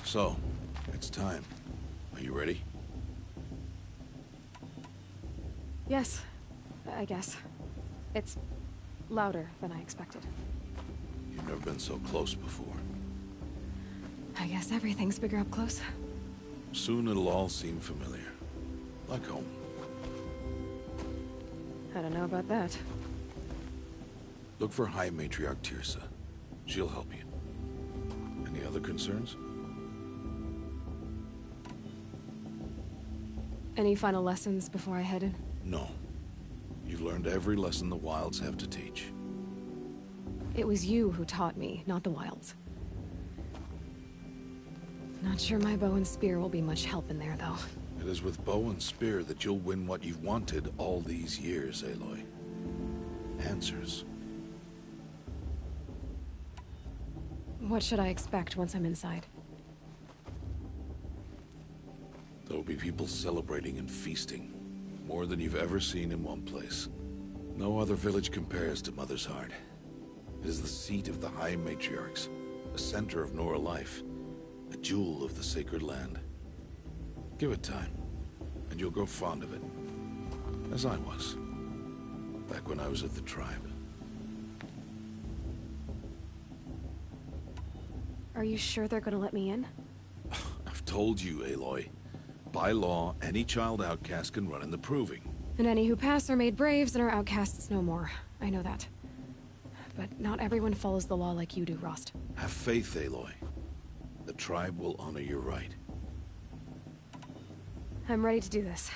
So, it's time. Are you ready? Yes, I guess. It's louder than I expected. You've never been so close before. I guess everything's bigger up close. Soon it'll all seem familiar. Like home. I don't know about that. Look for High Matriarch Teersa. She'll help you. Any other concerns? Any final lessons before I head in? No. You've learned every lesson the Wilds have to teach. It was you who taught me, not the Wilds. Not sure my bow and spear will be much help in there, though. It is with bow and spear that you'll win what you've wanted all these years, Aloy. Answers. What should I expect once I'm inside? There will be people celebrating and feasting. More than you've ever seen in one place. No other village compares to Mother's Heart. It is the seat of the High Matriarchs, the center of Nora life, a jewel of the sacred land. Give it time, and you'll grow fond of it. As I was, back when I was at the tribe. Are you sure they're gonna let me in? I've told you, Aloy. By law, any child outcast can run in the Proving. And any who pass are made braves and are outcasts no more. I know that. But not everyone follows the law like you do, Rost. Have faith, Aloy. The tribe will honor your right. I'm ready to do this.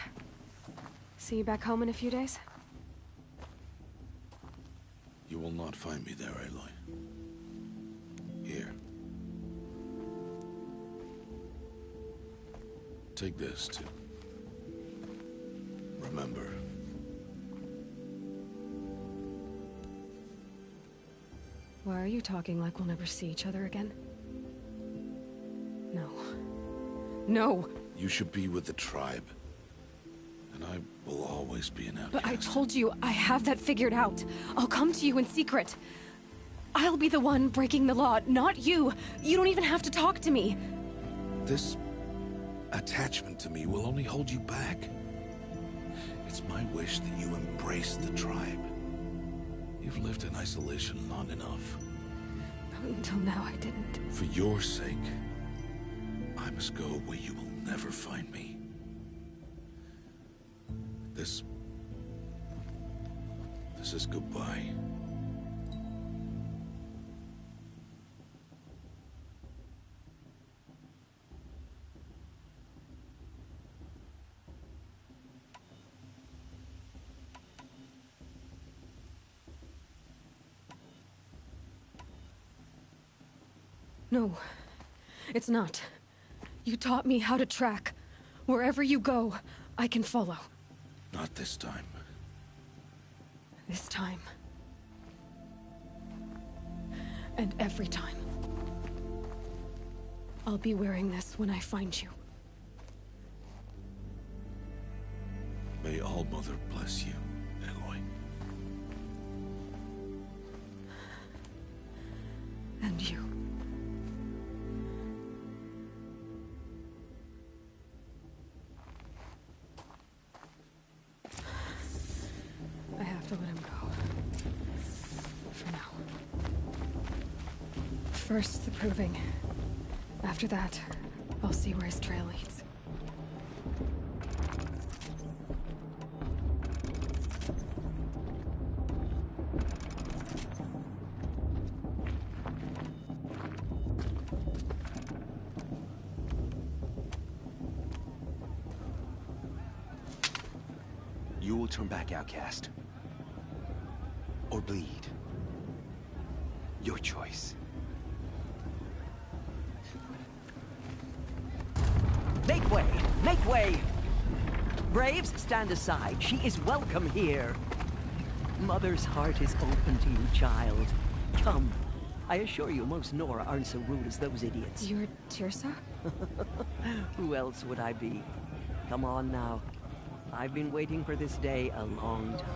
See you back home in a few days? You will not find me there, Aloy. Here. Take this, too. Remember. Why are you talking like we'll never see each other again? No. No! You should be with the tribe. And I will always be an outcast. But I told you, I have that figured out. I'll come to you in secret. I'll be the one breaking the law, not you. You don't even have to talk to me. This attachment to me will only hold you back. It's my wish that you embrace the tribe. You've lived in isolation long enough. Until now, I didn't. For your sake, I must go where you will never find me. This is goodbye. No, it's not. You taught me how to track. Wherever you go, I can follow. Not this time. This time. And every time. I'll be wearing this when I find you. May All Mother bless you, Aloy. And you. I have to let him go. For now. First, the Proving. After that, I'll see where his trail leads. You will turn back, outcast. Or bleed. Your choice. Make way! Make way! Braves, stand aside. She is welcome here. Mother's heart is open to you, child. Come. I assure you, most Nora aren't so rude as those idiots. You're Teersa? Who else would I be? Come on now. I've been waiting for this day a long time.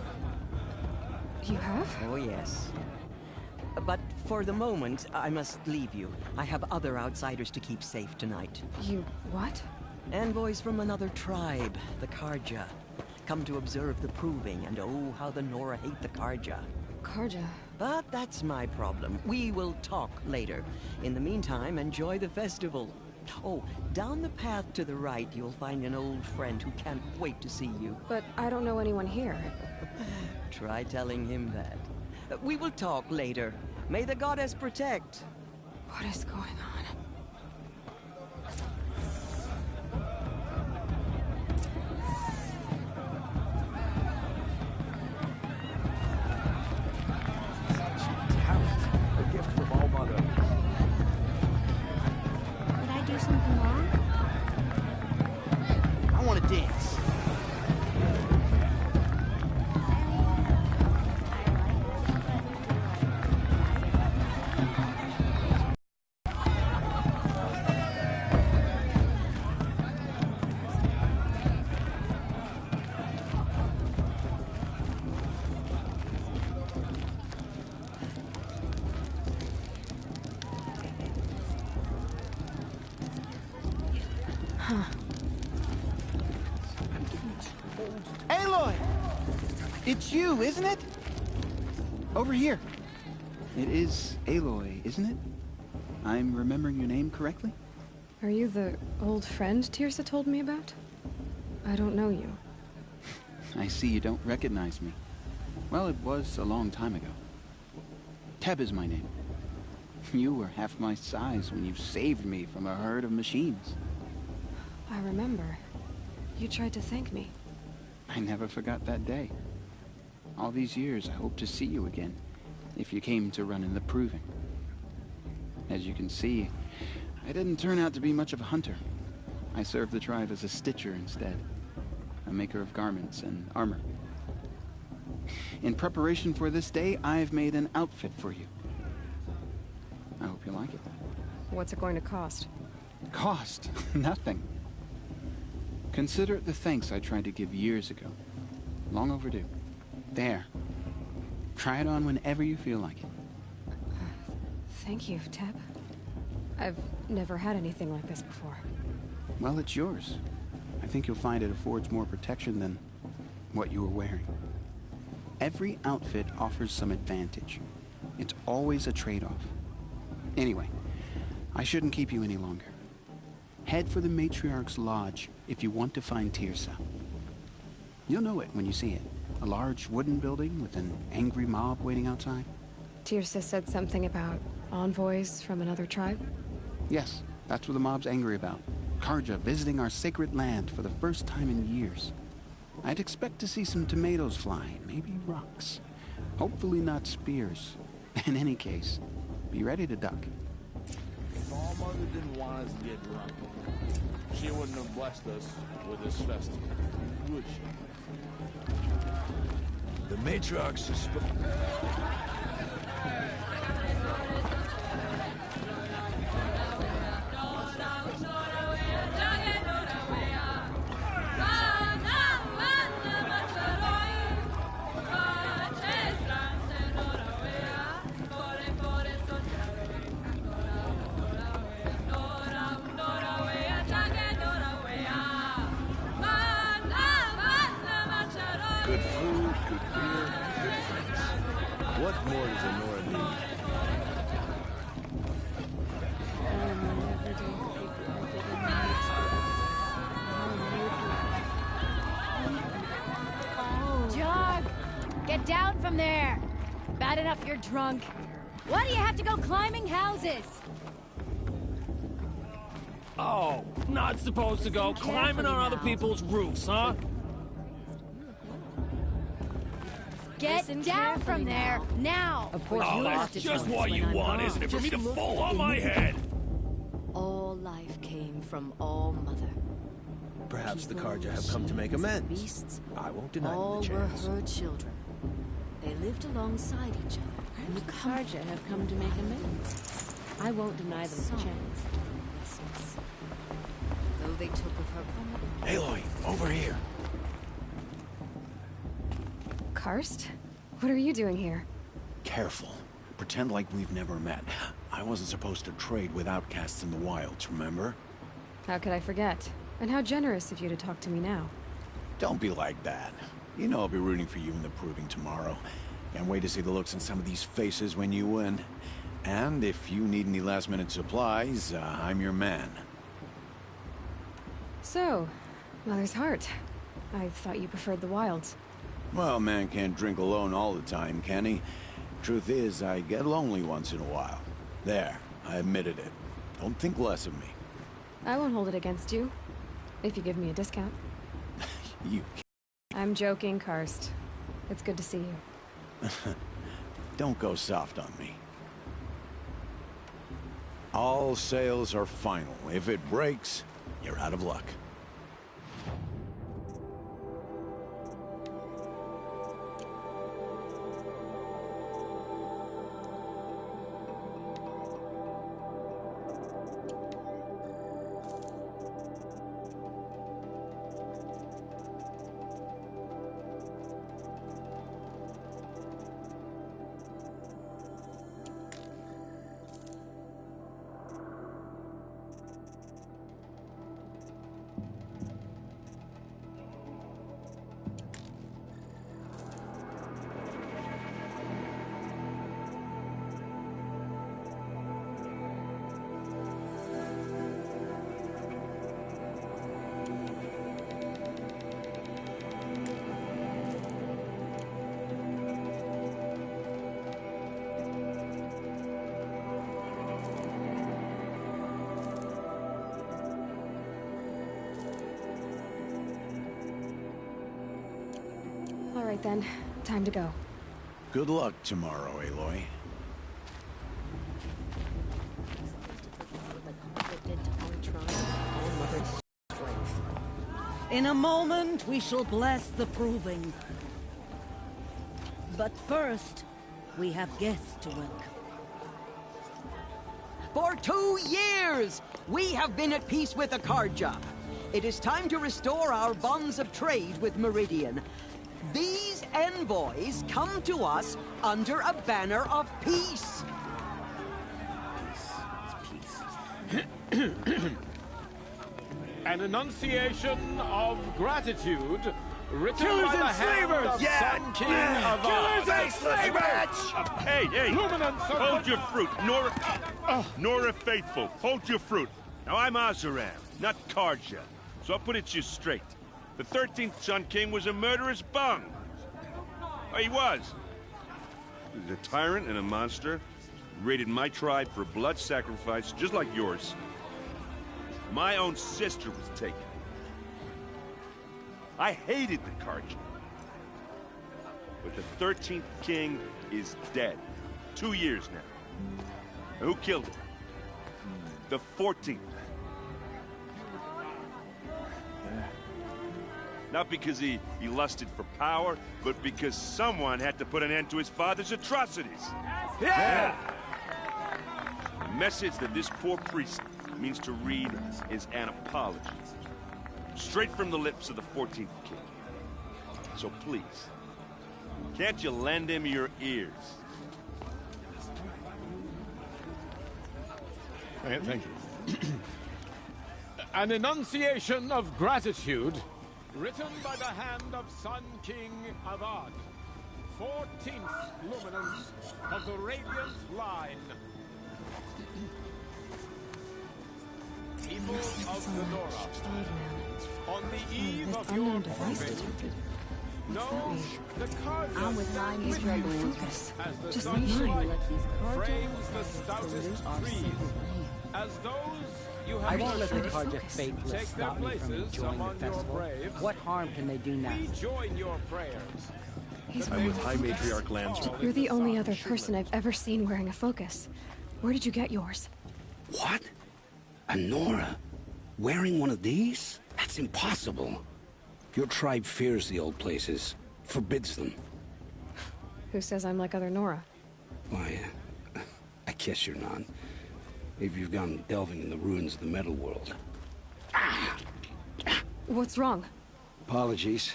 You have? Oh, yes. But for the moment, I must leave you. I have other outsiders to keep safe tonight. You what? Envoys from another tribe, the Karja. Come to observe the proving, and oh, how the Nora hate the Karja. Karja. But that's my problem. We will talk later. In the meantime, enjoy the festival. Oh, down the path to the right, you'll find an old friend who can't wait to see you. But I don't know anyone here. Try telling him that. We will talk later. May the goddess protect. What is going on? A gift from All Mother. Did I do something wrong? I want to dance. Aloy! It's you, isn't it? Over here. It is Aloy, isn't it? I'm remembering your name correctly? Are you the old friend Tirsa told me about? I don't know you. I see you don't recognize me. Well, it was a long time ago. Teb is my name. You were half my size when you saved me from a herd of machines. I remember. You tried to thank me. I never forgot that day. All these years, I hope to see you again, if you came to run in the Proving. As you can see, I didn't turn out to be much of a hunter. I served the tribe as a stitcher instead, a maker of garments and armor. In preparation for this day, I've made an outfit for you. I hope you like it. What's it going to cost? Cost? Nothing. Consider it the thanks I tried to give years ago. Long overdue. There. Try it on whenever you feel like it. Thank you, Teb. I've never had anything like this before. Well, it's yours. I think you'll find it affords more protection than what you were wearing. Every outfit offers some advantage. It's always a trade-off. Anyway, I shouldn't keep you any longer. Head for the Matriarch's Lodge if you want to find Tirsa. You'll know it when you see it. A large wooden building with an angry mob waiting outside. Tirsa said something about envoys from another tribe? Yes, that's what the mob's angry about. Karja visiting our sacred land for the first time in years. I'd expect to see some tomatoes fly, maybe rocks. Hopefully not spears. In any case, be ready to duck. If All Mother didn't want us to get drunk, she wouldn't have blessed us with this festival, would she? The matriarch Good food, good beer, good friends. What more does a Nora need? Jog! Get down from there! Bad enough you're drunk. Why do you have to go climbing houses? Oh, not supposed to go climbing on other people's roofs, huh? Get down from there, now! Of course, Oh, you have that's to just tell us what when you I'm want, gone. isn't it? For me Just to look fall on in my the- head. All life came from All Mother. Perhaps the People, Karja have come to make machines, and amends. Beasts, I won't deny them all the were chance. her children. They lived alongside each other. And the Karja have come to make amends. I won't deny them the chance. Though they took of her Aloy, over here. Karst? What are you doing here? Careful. pretend like we've never met. I wasn't supposed to trade with outcasts in the wilds, remember? How could I forget? And how generous of you to talk to me now. Don't be like that. You know I'll be rooting for you in the proving tomorrow. Can't wait to see the looks on some of these faces when you win. And if you need any last-minute supplies, I'm your man. So, Mother's Heart. I thought you preferred the wilds. Well, man can't drink alone all the time, can he? Truth is, I get lonely once in a while. There, I admitted it. Don't think less of me. I won't hold it against you, if you give me a discount. You I'm joking, Karst. It's good to see you. Don't go soft on me. All sales are final. If it breaks, you're out of luck. All right then, time to go. Good luck tomorrow, Aloy. In a moment, we shall bless the proving. But first, we have guests to welcome. For 2 years, we have been at peace with Akarja. It is time to restore our bonds of trade with Meridian. These envoys come to us under a banner of peace. An enunciation of gratitude written Killers by the and hand slavers! of Yeah! Sun King of Killers and slavers! Hey! Luminance of Hold the- your fruit, Nora Faithful. Hold your fruit. Now I'm Azaram, not Karja, so I'll put it to you straight. The 13th Sun King was a murderous bung. Oh, he was. He was a tyrant and a monster. Raided my tribe for blood sacrifice, just like yours. My own sister was taken. I hated the Karja. But the 13th king is dead. 2 years now. And who killed him? The 14th. Not because he lusted for power, but because someone had to put an end to his father's atrocities. Yeah! The message that this poor priest means to read is an apology. Straight from the lips of the 14th king. So please, can't you lend him your ears? Thank you. An enunciation of gratitude written by the hand of Sun King Avad, 14th luminance of the Radiant Line. People of Nora, on the eve of your proving, know the Karja I'm with Nine Years Red Focus. as the Just sun's like mine. light frames the stoutest trees, as those you have I won't let the nurtured Karja faithless take their stop me from places enjoying the among your festival. braves. What harm can they do now? We join your prayers. He's I'm with High Matriarch Lance. You're the only other person I've ever seen wearing a focus. Where did you get yours? What? A Nora? Wearing one of these? That's impossible. Your tribe fears the old places, forbids them. Who says I'm like other Nora? Why, I guess you're not. If you've gone delving in the ruins of the metal world. What's wrong? Apologies.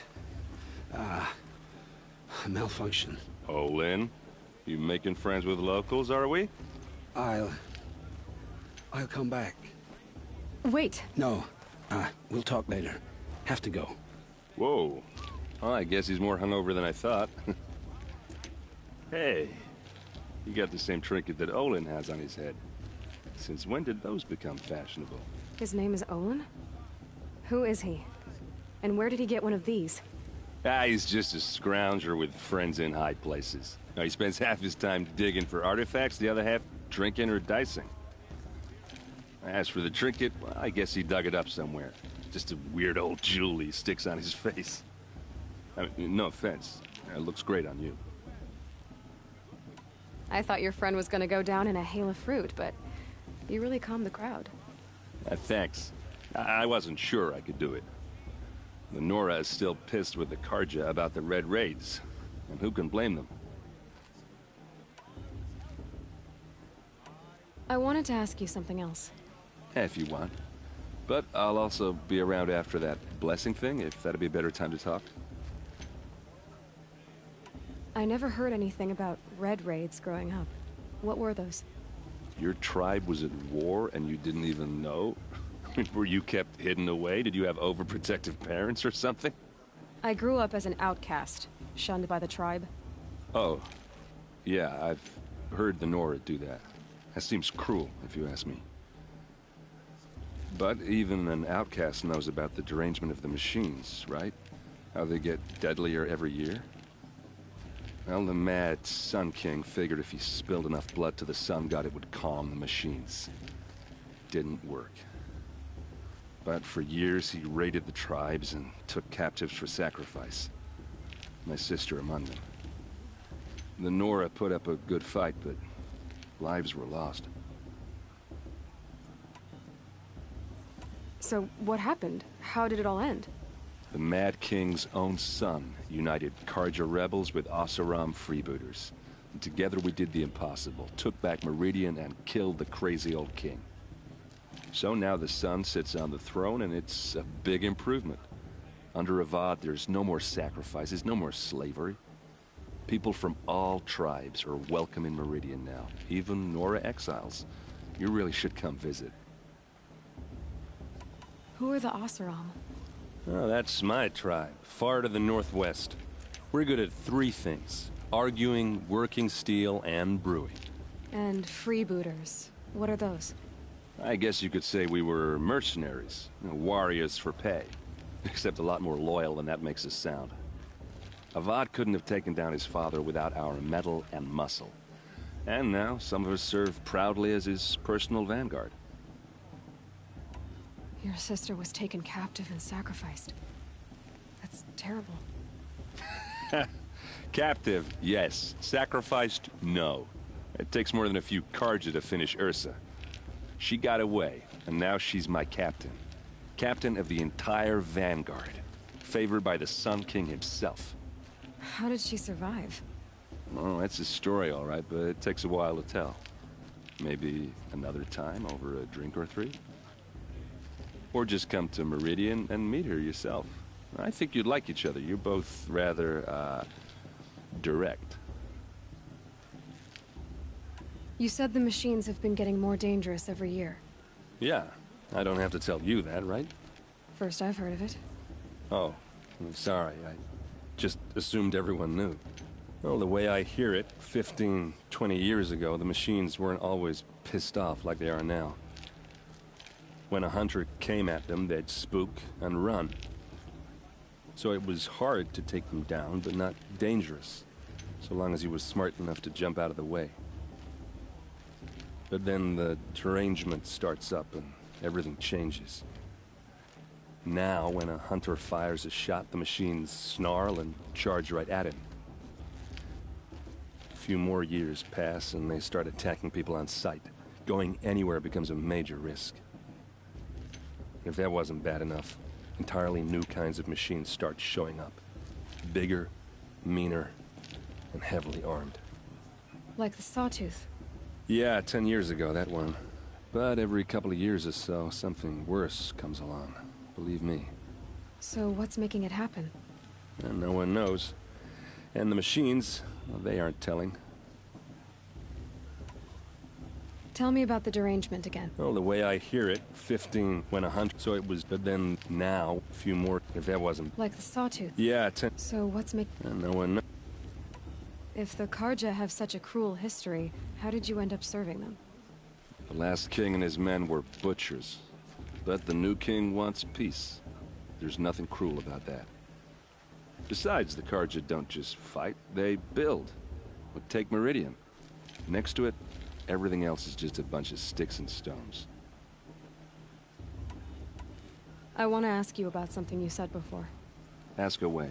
A malfunction. Oh, Lynn? You making friends with locals, are we? I'll come back. Wait. No. We'll talk later. Have to go. Whoa. Well, I guess he's more hungover than I thought. Hey. You got the same trinket that Olin has on his head. Since when did those become fashionable? His name is Olin? Who is he? And where did he get one of these? He's just a scrounger with friends in high places. Now, he spends half his time digging for artifacts, the other half drinking or dicing. As for the trinket, well, I guess he dug it up somewhere. Just a weird old jewel he sticks on his face. I mean, no offense. It looks great on you. I thought your friend was gonna go down in a hail of fruit, but you really calmed the crowd. Thanks. I wasn't sure I could do it. The Nora is still pissed with the Carja about the Red Raids, and who can blame them? I wanted to ask you something else. If you want. But I'll also be around after that blessing thing, if that'd be a better time to talk. I never heard anything about Red Raids growing up. What were those? Your tribe was at war and you didn't even know? Were you kept hidden away? Did you have overprotective parents or something? I grew up as an outcast, shunned by the tribe. Oh. Yeah, I've heard the Nora do that. That seems cruel, if you ask me. But even an outcast knows about the derangement of the machines, right? How they get deadlier every year? Well, the mad Sun King figured if he spilled enough blood to the Sun God, it would calm the machines. Didn't work. But for years, he raided the tribes and took captives for sacrifice. My sister among them. The Nora put up a good fight, but lives were lost. So, what happened? How did it all end? The Mad King's own son united Carja rebels with Oseram freebooters. And together we did the impossible, took back Meridian and killed the crazy old king. So now the son sits on the throne and it's a big improvement. Under Avad, there's no more sacrifices, no more slavery. People from all tribes are welcome in Meridian now, even Nora exiles. You really should come visit. Who are the Oseram? Oh, that's my tribe, far to the northwest. We're good at three things: arguing, working steel, and brewing. And freebooters. What are those? I guess you could say we were mercenaries, warriors for pay. Except a lot more loyal than that makes us sound. Avad couldn't have taken down his father without our metal and muscle. And now, some of us serve proudly as his personal vanguard. Your sister was taken captive and sacrificed. That's terrible. Captive, yes. Sacrificed, no. It takes more than a few Carja to finish Ursa. She got away, and now she's my captain. Captain of the entire Vanguard. Favored by the Sun King himself. How did she survive? Oh, that's a story, all right, but it takes a while to tell. Maybe another time over a drink or three? Or just come to Meridian and meet her yourself. I think you'd like each other. You're both rather, direct. You said the machines have been getting more dangerous every year. Yeah, I don't have to tell you that, right? First I've heard of it. Oh, I'm sorry. I just assumed everyone knew. Well, the way I hear it, 15, 20 years ago, the machines weren't always pissed off like they are now. When a hunter came at them, they'd spook and run. So it was hard to take them down, but not dangerous, so long as he was smart enough to jump out of the way. But then the derangement starts up and everything changes. Now, when a hunter fires a shot, the machines snarl and charge right at him. A few more years pass and they start attacking people on sight. Going anywhere becomes a major risk. If that wasn't bad enough, entirely new kinds of machines start showing up. Bigger, meaner, and heavily armed. Like the Sawtooth. Yeah, 10 years ago, that one. But every couple of years or so, something worse comes along. Believe me. So what's making it happen? And no one knows. And the machines, well, they aren't telling. Tell me about the derangement again. Well, the way I hear it, 15 went 100, so it was, but then now, a few more, if that wasn't... Like the Sawtooth? Yeah, 10... So what's No one knows. If the Karja have such a cruel history, how did you end up serving them? The last king and his men were butchers. But the new king wants peace. There's nothing cruel about that. Besides, the Karja don't just fight, they build. But take Meridian. Next to it, everything else is just a bunch of sticks and stones. I want to ask you about something you said before. Ask away.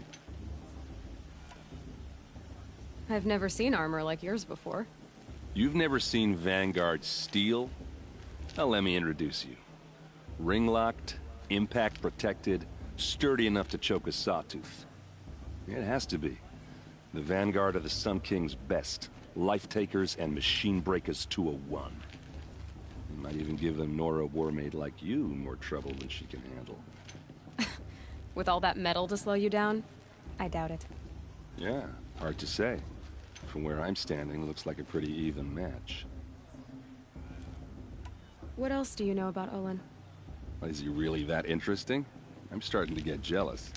I've never seen armor like yours before. You've never seen Vanguard steel? Well, let me introduce you. Ring-locked, impact-protected, sturdy enough to choke a sawtooth. It has to be. The Vanguard of the Sun King's best. Life-takers and machine breakers to a one. You might even give a Nora Warmaid like you more trouble than she can handle. With all that metal to slow you down? I doubt it. Yeah, hard to say. From where I'm standing, looks like a pretty even match. What else do you know about Olin? Is he really that interesting? I'm starting to get jealous.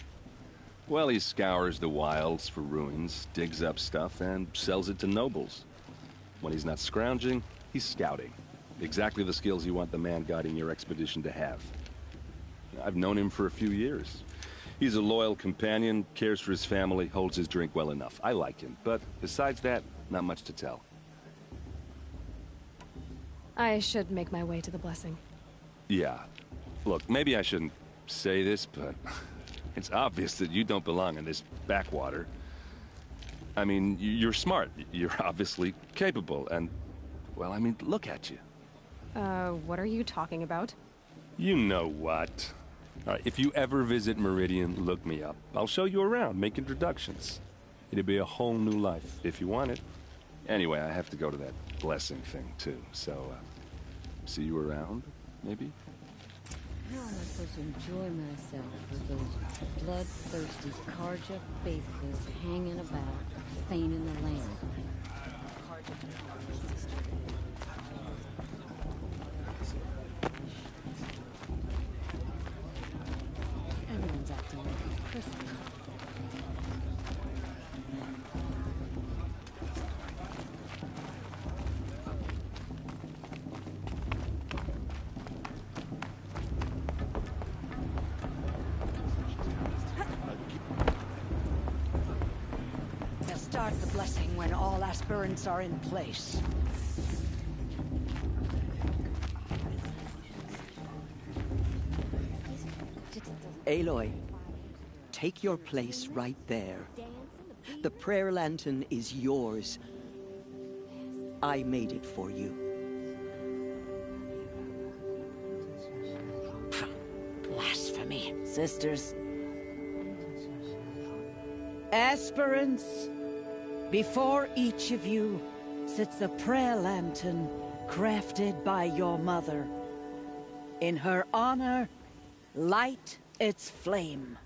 Well, he scours the wilds for ruins, digs up stuff, and sells it to nobles. When he's not scrounging, he's scouting. Exactly the skills you want the man guiding your expedition to have. I've known him for a few years. He's a loyal companion, cares for his family, holds his drink well enough. I like him, but besides that, not much to tell. I should make my way to the blessing. Yeah. Look, maybe I shouldn't say this, but it's obvious that you don't belong in this backwater. I mean, you're smart. You're obviously capable, and, well, I mean, look at you. What are you talking about? You know what. All right, if you ever visit Meridian, look me up. I'll show you around, make introductions. It'll be a whole new life, if you want it. Anyway, I have to go to that blessing thing, too, so, see you around, maybe? How am I supposed to enjoy myself with those bloodthirsty Karja faithless hanging about, feigning the land? Everyone's acting like it's Christmas. They'll start the blessing when all aspirants are in place. Aloy, take your place right there. The prayer lantern is yours. I made it for you. Blasphemy. Sisters. Aspirants, before each of you sits a prayer lantern crafted by your mother. In her honor, light its flame.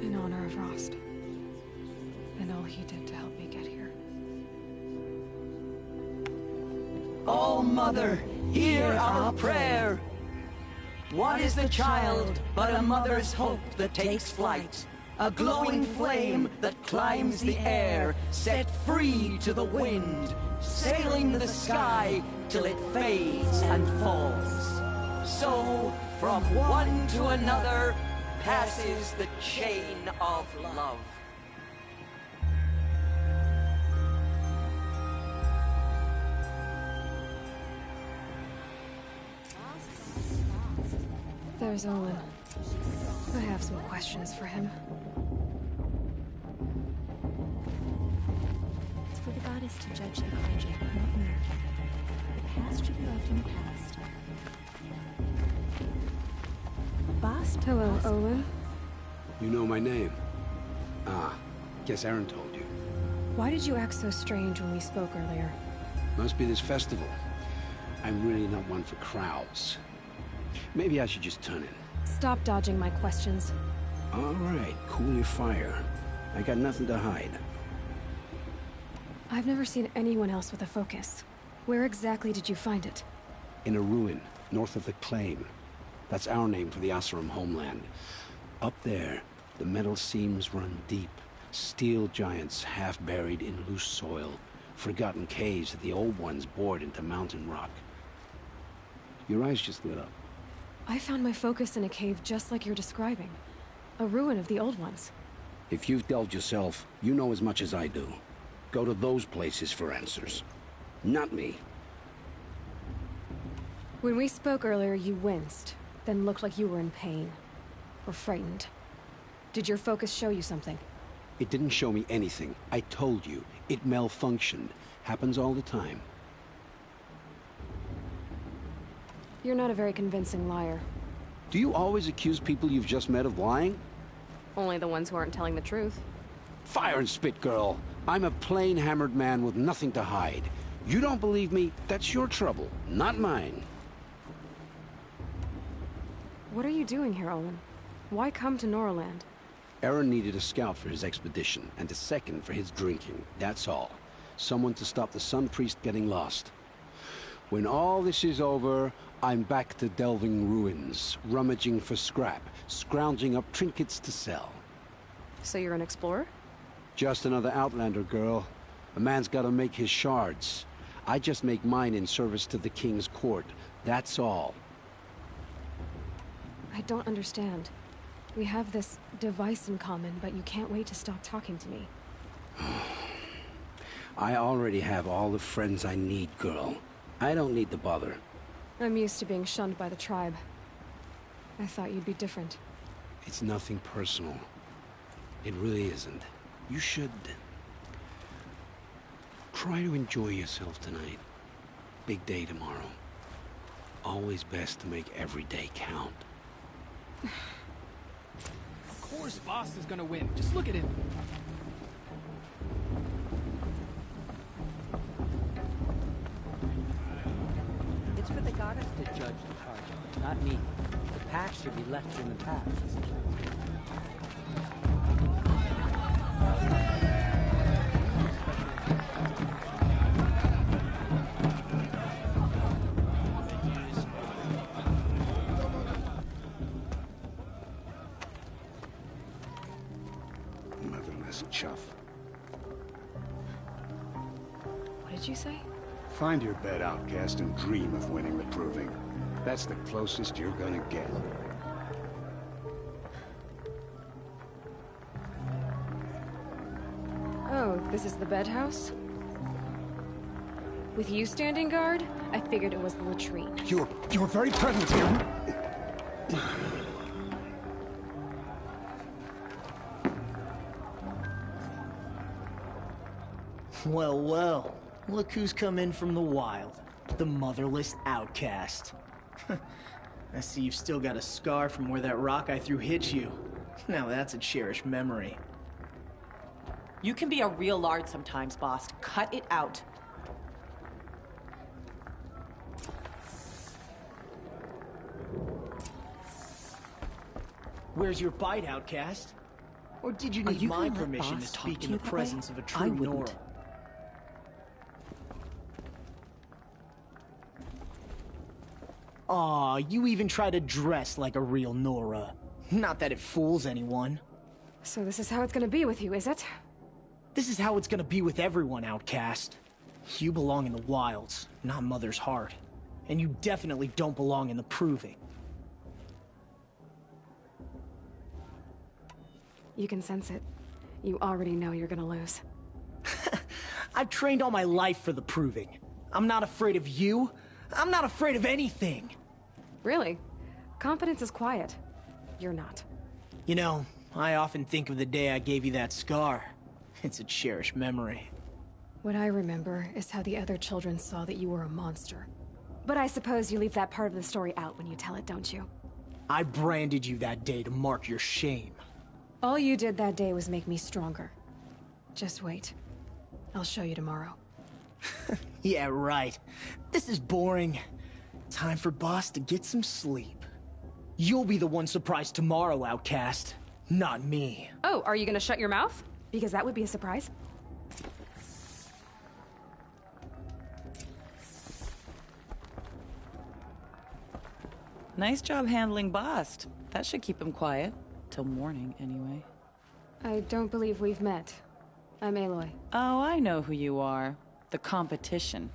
In honor of Rost. And all he did to help me get here. Oh, Mother, hear our prayer. What is the child but a mother's hope that takes flight? A glowing flame that climbs the air, set free to the wind, sailing the sky till it fades and falls. So, from one to another, passes the chain of love. There's Olin. I have some questions for him. It's for the goddess to judge the Karja, not me. The past should be left in the past. Bast? Hello, Olin. You know my name? Ah, guess Aaron told you. Why did you act so strange when we spoke earlier? Must be this festival. I'm really not one for crowds. Maybe I should just turn in. Stop dodging my questions. All right, cool your fire. I got nothing to hide. I've never seen anyone else with a focus. Where exactly did you find it? In a ruin, north of the Claim. That's our name for the Oseram homeland. Up there, the metal seams run deep. Steel giants half buried in loose soil. Forgotten caves that the old ones bored into mountain rock. Your eyes just lit up. I found my focus in a cave just like you're describing. A ruin of the old ones. If you've delved yourself, you know as much as I do. Go to those places for answers. Not me. When we spoke earlier, you winced, then looked like you were in pain. Or frightened. Did your focus show you something? It didn't show me anything. I told you. It malfunctioned. Happens all the time. You're not a very convincing liar. Do you always accuse people you've just met of lying? Only the ones who aren't telling the truth. Fire and spit, girl. I'm a plain hammered man with nothing to hide. You don't believe me? That's your trouble, not mine. What are you doing here, Olin? Why come to Noraland? Eren needed a scout for his expedition, and a second for his drinking. That's all. Someone to stop the Sun Priest getting lost. When all this is over, I'm back to delving ruins, rummaging for scrap, scrounging up trinkets to sell. So you're an explorer? Just another Outlander, girl. A man's gotta make his shards. I just make mine in service to the King's court. That's all. I don't understand. We have this device in common, but you can't wait to stop talking to me. I already have all the friends I need, girl. I don't need the bother. I'm used to being shunned by the tribe. I thought you'd be different. It's nothing personal. It really isn't. You should... try to enjoy yourself tonight. Big day tomorrow. Always best to make every day count. Of course Boss is gonna win. Just look at him. It's for the goddess to judge the Carja, not me. The past should be left in the past. Motherless chuff. What did you say? Find your bed, outcast, and dream of winning the Proving. That's the closest you're gonna get. Oh, this is the bedhouse? With you standing guard, I figured it was the latrine. You're very prevalent here. Well, well. Look who's come in from the wild. The motherless outcast. I see you've still got a scar from where that rock I threw hit you. Now that's a cherished memory. You can be a real lard sometimes, boss. Cut it out. Where's your bite, outcast? Or did you need my permission to speak in the presence of a true Nora? Aw, you even try to dress like a real Nora. Not that it fools anyone. So this is how it's gonna be with you, is it? This is how it's gonna be with everyone, outcast. You belong in the wilds, not Mother's Heart. And you definitely don't belong in the Proving. You can sense it. You already know you're gonna lose. I've trained all my life for the Proving. I'm not afraid of you. I'm not afraid of anything. Really? Confidence is quiet. You're not. You know, I often think of the day I gave you that scar. It's a cherished memory. What I remember is how the other children saw that you were a monster. But I suppose you leave that part of the story out when you tell it, don't you? I branded you that day to mark your shame. All you did that day was make me stronger. Just wait. I'll show you tomorrow. Yeah, right. This is boring. Time for Boss to get some sleep. You'll be the one surprised tomorrow, outcast. Not me. Oh, are you gonna shut your mouth? Because that would be a surprise. Nice job handling Bast. That should keep him quiet. Till morning, anyway. I don't believe we've met. I'm Aloy. Oh, I know who you are. The competition.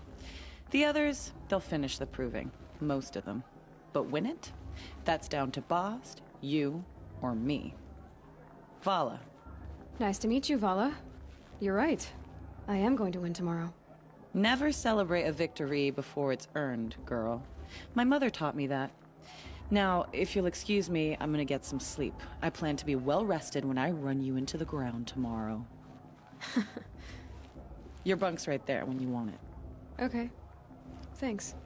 The others, they'll finish the proving. Most of them. But win it? That's down to Bast, you, or me. Vala. Nice to meet you, Vala. You're right. I am going to win tomorrow. Never celebrate a victory before it's earned, girl. My mother taught me that. Now, if you'll excuse me, I'm gonna get some sleep. I plan to be well rested when I run you into the ground tomorrow. Your bunk's right there when you want it. Okay. Thanks.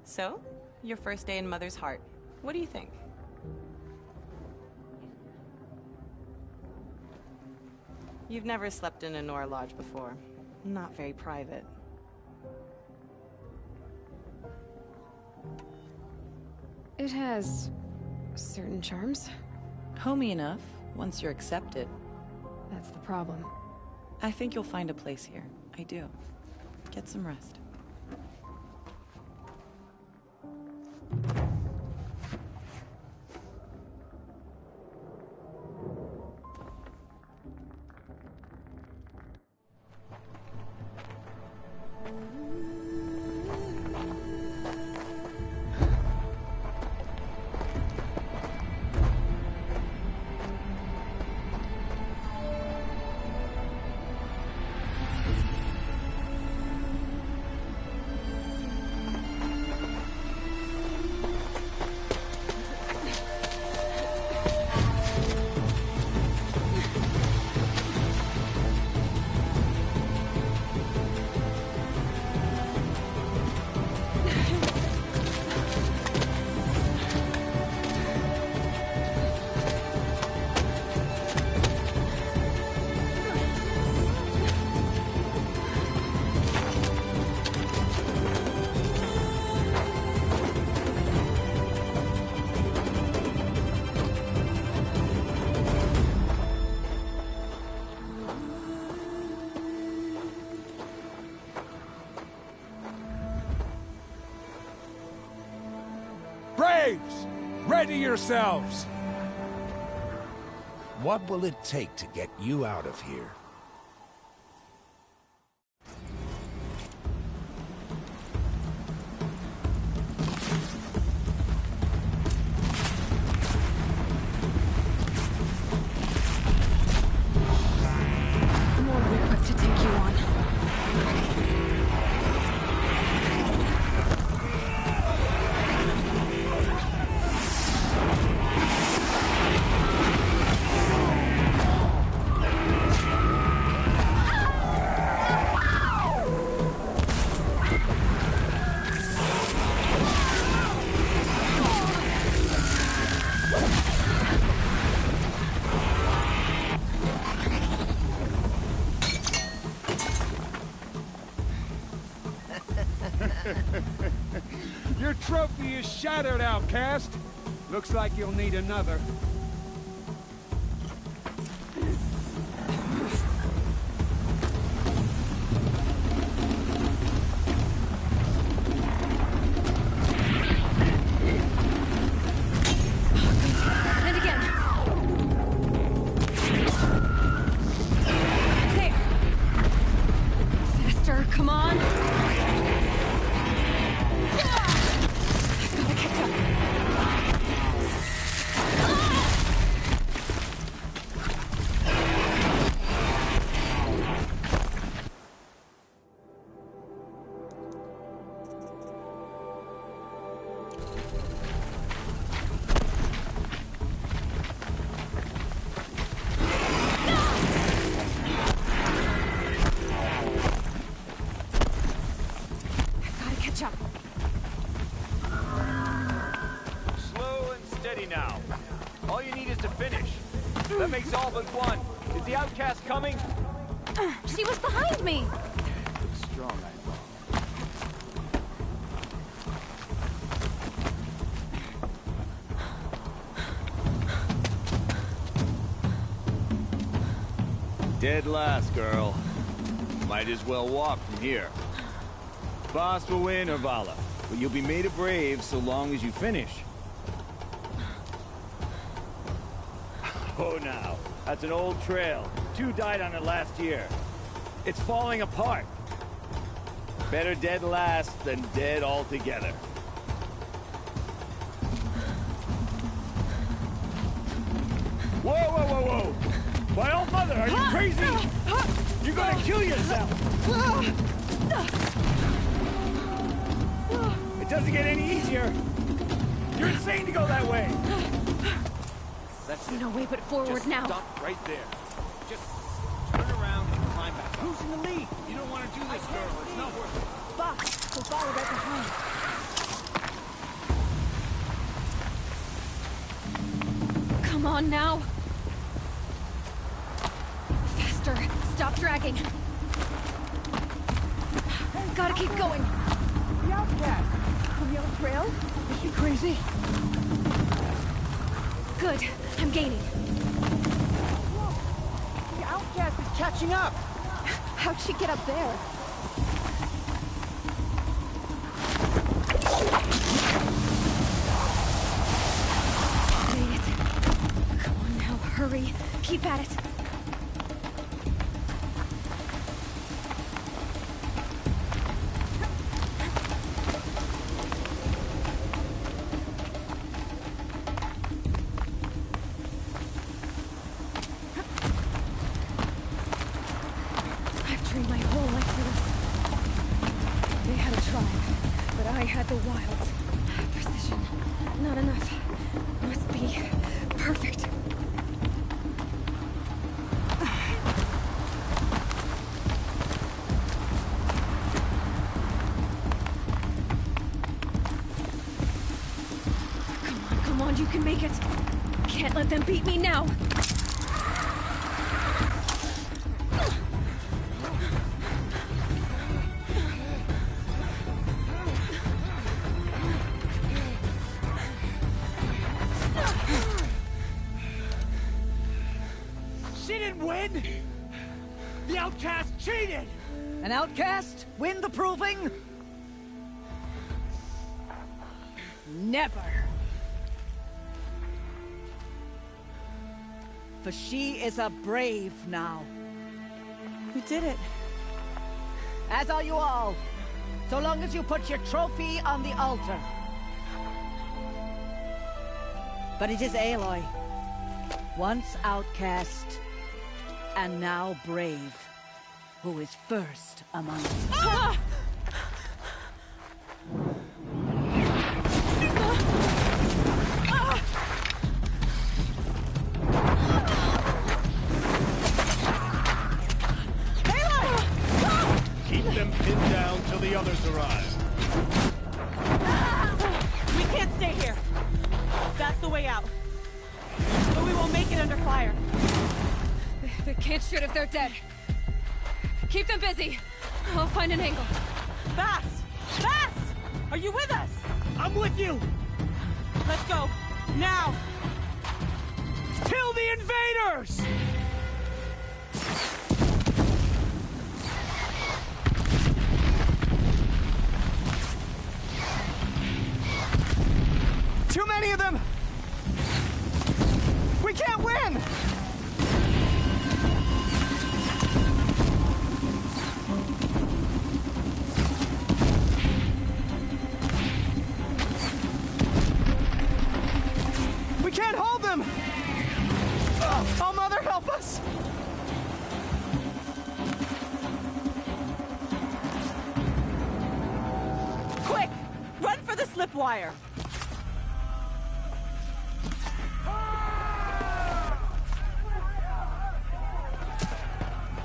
So, your first day in Mother's Heart. What do you think? You've never slept in a Nora Lodge before. Not very private. It has certain charms. Homey enough, once you're accepted. That's the problem. I think you'll find a place here. I do. Get some rest. Braves! Ready yourselves! What will it take to get you out of here? More requests to take you on. Your trophy is shattered, outcast. Looks like you'll need another. And again. There. Faster, come on. Gotta catch up. Gotta catch up. Slow and steady now. All you need is to finish. That makes all but one. Is the outcast coming? She was behind me. Looks strong, I thought. Dead last, girl. Might as well walk from here. Boss will win, or Vala, but you'll be made a brave so long as you finish. Oh, now. That's an old trail. 2 died on it last year. It's falling apart. Better dead last than dead altogether. Whoa, whoa, whoa, whoa! My old mother, are you crazy? You're gonna kill yourself! It doesn't get any easier! You're insane to go that way! That's No way but forward Just now. Stop right there. Just turn around and climb back. Who's in the lead? You don't want to do this, girl. It's not worth it. Boss, we'll follow right behind. Come on now. Faster. Stop dragging. Gotta keep going. The outcast! From the old trail? Is she crazy? Good. I'm gaining. Whoa! The outcast is catching up! How'd she get up there? Made it. Come on now, hurry. Keep at it. I've trained my whole life for this. They had a tribe, but I had the wilds. Precision. Not enough. Must be perfect. Come on, you can make it. Can't let them beat me now. She didn't win! The outcast cheated! An outcast? Win the proving? Never! For she is a brave now. We did it. As are you all. So long as you put your trophy on the altar. But it is Aloy. Once outcast, and now brave, who is first among us. Ah! Keep them pinned down till the others arrive. We can't stay here. That's the way out. But we won't make it under fire. They can't shoot if they're dead. Keep them busy. I'll find an angle. Bass! Bass! Are you with us? I'm with you! Let's go. Now! Kill the invaders! Too many of them! We can't win! We can't hold them! Oh, Mother, help us! Quick! Run for the slip wire!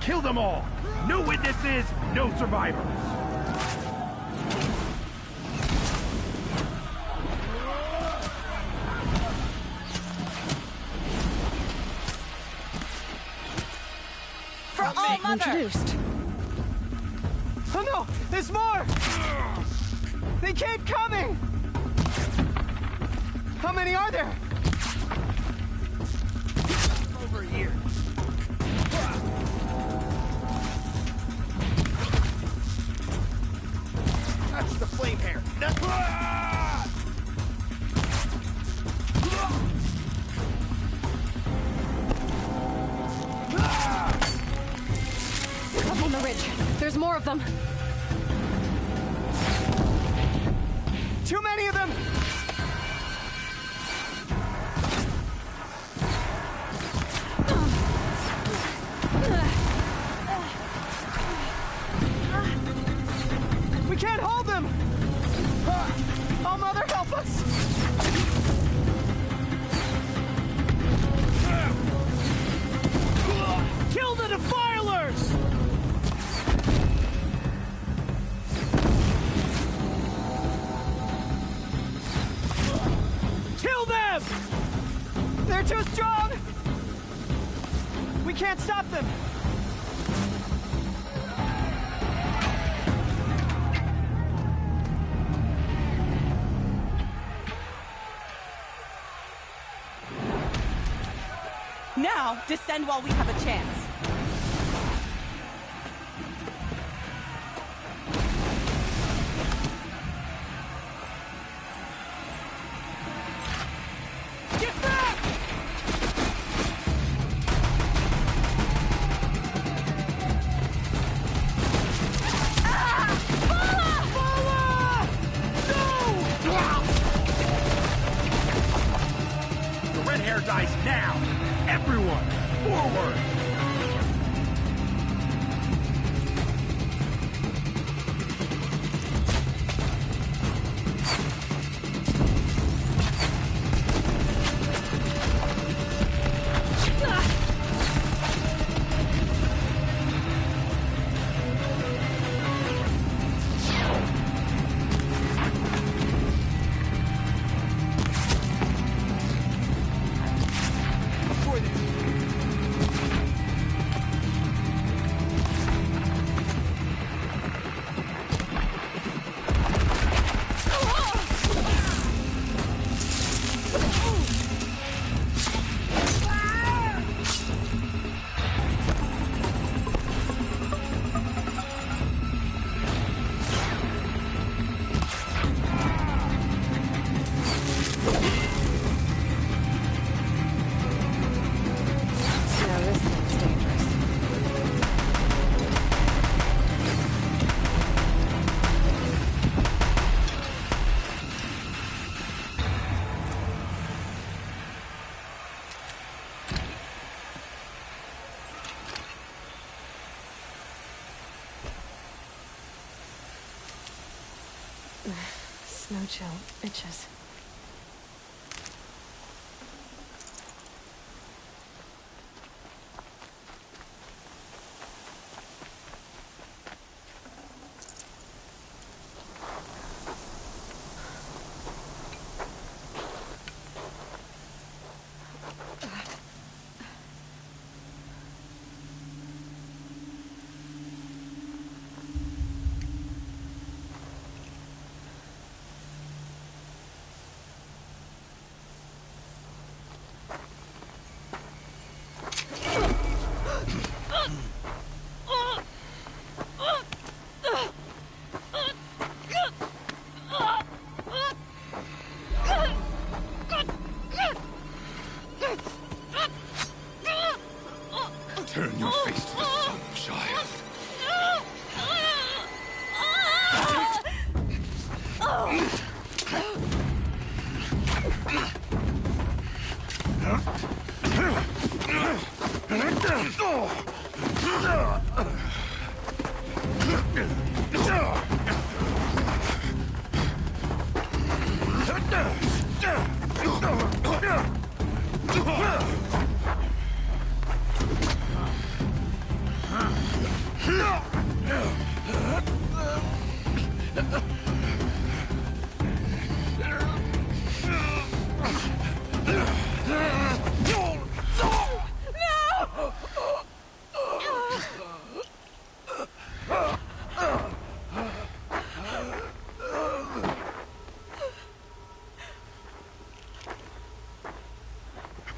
Kill them all! No witnesses, no survivors! For all Mother! Introduced. Oh no! There's more! They keep coming! How many are there? Over here. On the ridge. There's more of them. Too many of them! We can't hold them! Oh, Mother, help us! Kill the defilers! Kill them! They're too strong! We can't stop them! Now, descend while we have a chance. Get back! The red hair dies now! Everyone, forward! Snow chill itches. Turn your face to the sun, child.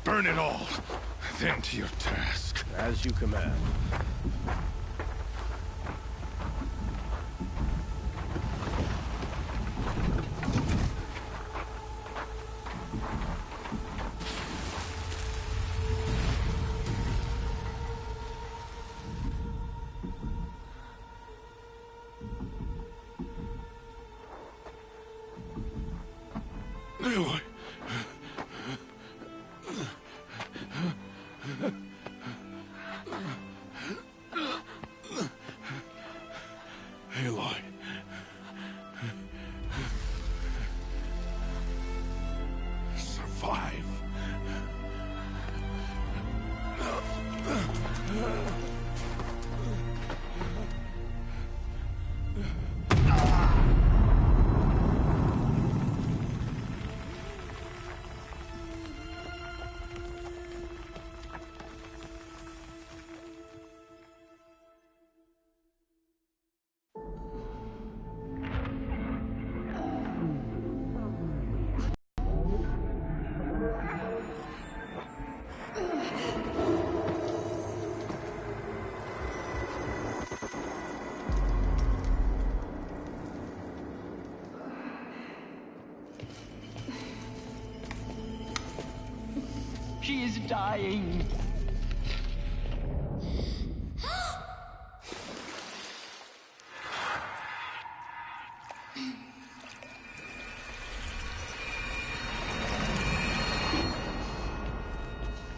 Burn it all, then to your task. As you command. Aloy. Survive. She is dying.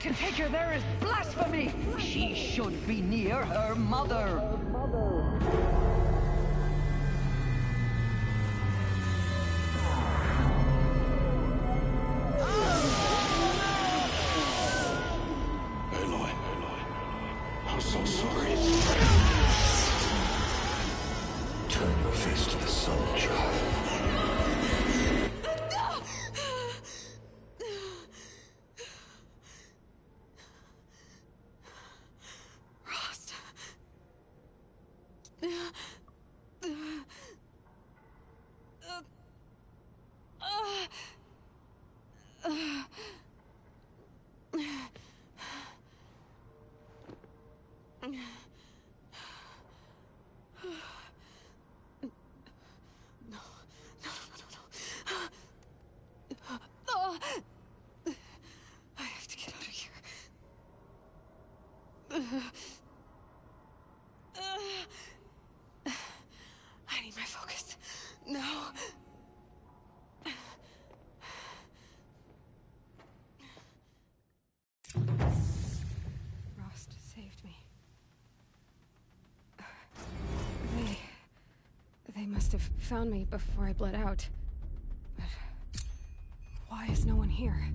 To take her there is blasphemy! She should be near her mother. I'm so sorry. Turn your face to the sun, child. Rost. I have to get out of here. I need my focus. No. Rost saved me. They must have found me before I bled out. But why is no one here?